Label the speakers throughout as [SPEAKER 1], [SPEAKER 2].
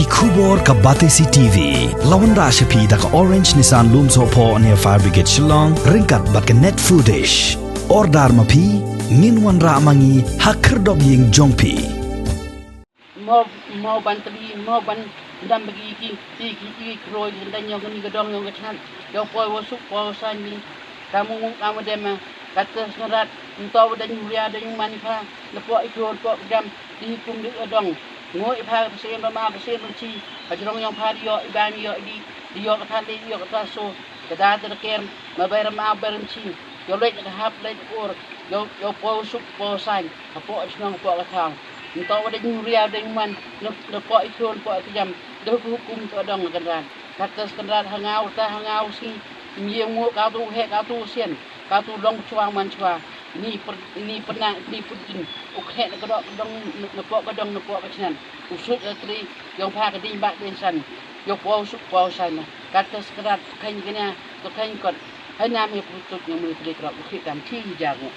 [SPEAKER 1] Kubor ka Batesi TV. Lawan Rashapi da ka Orange Nissan Lumso po near Fire Brigade Shillong. Ringkat bat ka net foodish. Ordar mapi. Minwan ra mangi hakerdog ying jongpi.
[SPEAKER 2] Mau bantri mau ban dam bagi iki kroi dan yang ni gedong yang kechan yang poi wasuk poi sanji kamu dem kata serat entau dan yuria dan manifa lepo ikut pok jam dihitung di gedong ngoi pha pasien ma pasien ci ajrong yang pha yo iban yo di yo kata le yo kata so kada terker mabayar ma berenci yo lek hap lek or yo poi wasuk poi san apo ajrong pok kata entau ada yuria dan man lepo ikut pok jam dah hukum tu adang kendaraan. Kata kendaraan hangau si nyiang mu kau tu hek kau tu sian kau tu long cuang man cuang. Ini pernah ini putin. Ukhek nak dong nepok kecinan. Usut atri yang pah keding bak densan. Yo pau san. Kata kendaraan kain kena tu kain kot. Hai nama putut yang mulai terlihat ukhek tam ti jago.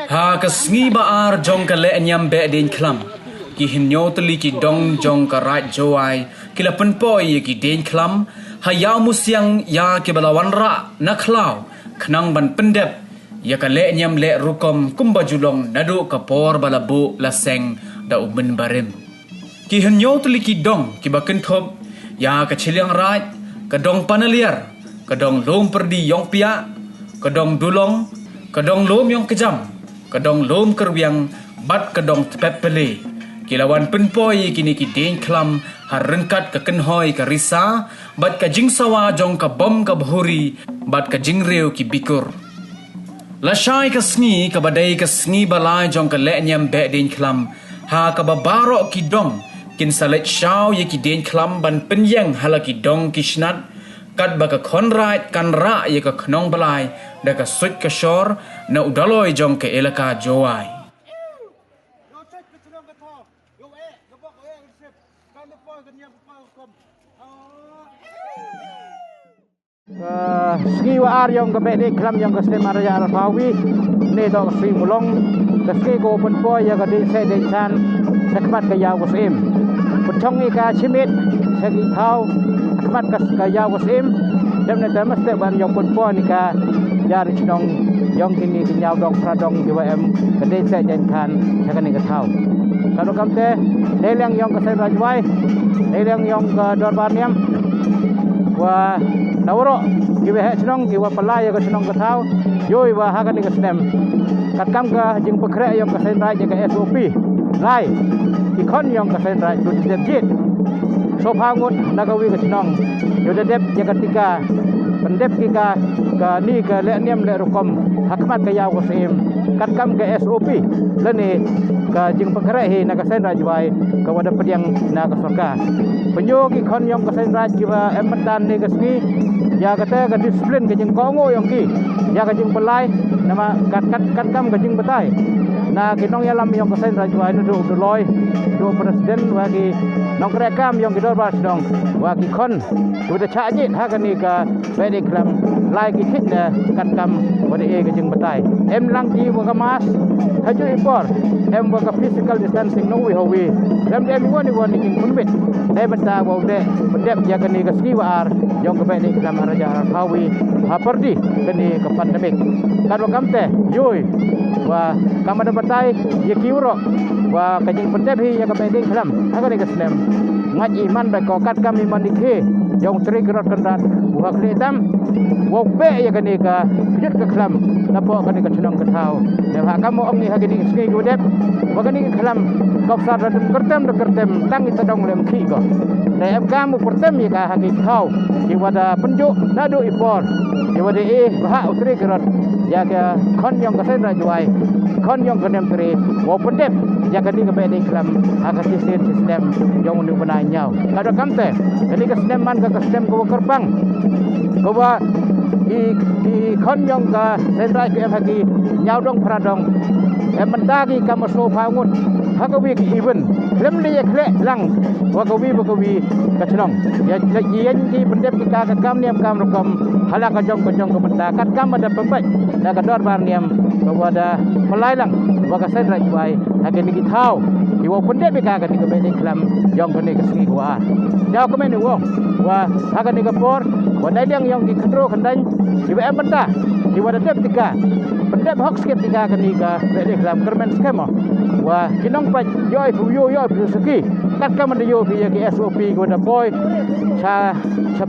[SPEAKER 3] Ha kasngi baar jong ka le nyam be din klam ki hinyo tli ki dong jong ka rat joai ki la pen poi ki din klam ha ya musyang ya ki balawan ra na klau khnang ban pendep ya ka le nyam le rukom kumba julong nadu ka por balabu la seng da umen barem ki hinyo tli ki dong ki baken thop ya ka chiliang rat ka dong panaliar ka dong lom perdi yong pia kedong dulong, kedong lom yang kejam, kedong lom kerwiang, bat kedong tepet pele. Kilawan penpoi kini ki deng klam, har rengkat ke kenhoi ke risa, bat ke jing sawa jong ke bom ke bahuri, bat ke jing reu ki bikur. Lasai ke sngi ke badai ke sngi balai jong ke lek nyam be deng klam, ha ke babarok ki dong, kin salet syau ye ki deng klam ban penyeng hala ki dong ki shnat, kat baka konrait kan ra ye ka knong balai da ka suit ka shor na udaloi jong ke elaka joai
[SPEAKER 4] ski war yang ke bedi klam yang ke Semaraya Rafawi ne dok si mulong ke ski go pun po ya ke di se de chan sekmat ke yaw sim puchong ni ka chimit segi thau akmat ka yaw sim dan ne temas te ban yang pun po ni ka yar chnong yang kini ki yaw dok pradong jwm ke di se den khan sakani ka thau kalau kamte leleng yang ke sai rajwai leleng yang ke dorban niam wa nawro kiwe he chnong kiwa palai ka chnong ka thau yoi wa ha ka ni ka snem kat kam ka jing pakre yang ka sen rai ka SOP lai ikon yang ka sen rai tu dep jit so phangut nagawi ka chnong yo dep ya ketika pendep kita ka ni ka le niam le rukom hakmat ka yaw ko sim kat kam ka SOP lani ka jing pakre hi na ka sen rai jwai ka wada pediang na ka sorka penyo ki kon yang ka sen rai jiwa ematan ni ka sni ya kata ka disiplin ka jing kongo yang ki ya ka jing pelai nama kat kam ka jing betai na kinong yalam yang ka sen rajwa itu do loi do presiden wa ki nong rekam yang ki dor bas dong wa ki kon do ta chaji ha ka ni ka pedi klam lai ki thit na kat kam wa de ka jing betai em lang ki wa ka mas haju impor em wa ka physical distancing no wi howi em woni jing kunbit dai benta wa de bedep ya ka ni ka ski war yang ke pedi klam raja Rafawi ha perdi ka ni ka pandemik kan wa kamte yoi wa kamada batai ye kiuro wa kajing pendep hi ya ka pending klam aga ni kesnem ngaji iman ba ko kat kami mandike jong tri gerot kendat wa kletam wa be ya ka ni ka jut ka klam napo ka ni ka chnong ka thau ne ha kamu ong ni ha ni ski go dep wa ka ni klam kop sa da kertem tang ita dong lem khi ko ne em kamu pertem ya ka ha ni thau ki wada penjuk nadu ipor ki wada ba utri gerot ya ke kon yang ka sen ra juai kon yang ka nem tri wo pendep ya ka ni ka be ni klam aga sistem yang unu bana nyau kada kamte ni ka sistem man ka sistem ko kerbang ko wa i kon yang ka sen ra ke hagi nyau dong pradong em mendagi ka maso phangut hakawi ki even lem li khle lang wa ka wi ka chnong ya yen ki pendep ki ka kam niam kam rokom hala ka jong ka benda kat kam ada pembai da ka dor bar niam bahwa ada pelailang waka sen rai wai hagen ni thau iwo pendet beka kan ni ke bede klam yang kan ni ke sengi wa jauh ke menu wong wa hagen ni ke por wa dai yang di kontrol kandan iwo em benda iwo ada dep tiga pendep hok skip tiga kan ni ke bede klam kermen skema wa kinong pa yoi pu seki kat kam de yo pi ke SOP ko da boy cha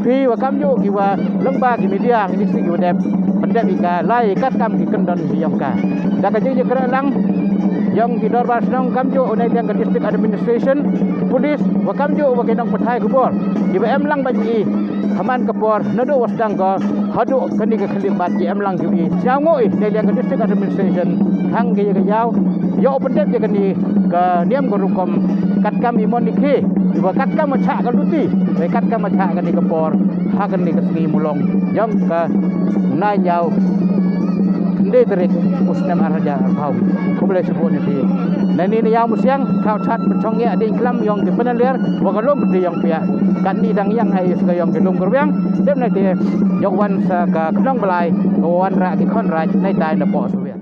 [SPEAKER 4] pi wa kam yo ki wa lengba ki media ni siki wa dep pendep ika lai kat kam ki kendon si yang ka da ka je kera lang yang ki dorbar senong kam jo onai yang district administration polis wa kam jo wa kenong pathai ku bor ki ba em lang ba ji haman kapor nado wasdang ko hadu kani ka khlimbat ji em lang ki chao ngoi nei yang district administration thang ke ga yaw yo pendep je kani ka niam ko rukom kat kam imon ni ke wa kat kam ma cha ka luti we kat kam ma cha kani kapor ha kani ka sni mulong yang ka nai yaw ndai terik musnam araja phau ko boleh sebut ni dan ini yang musiang kau chat bencong ya di kelam yang di penelir wakalum di yang pihak kan ni dang yang hai segai yang gelum gerbiang dem nanti yang wan sa ka knong belai wan ra ki kon ra nai tai na po su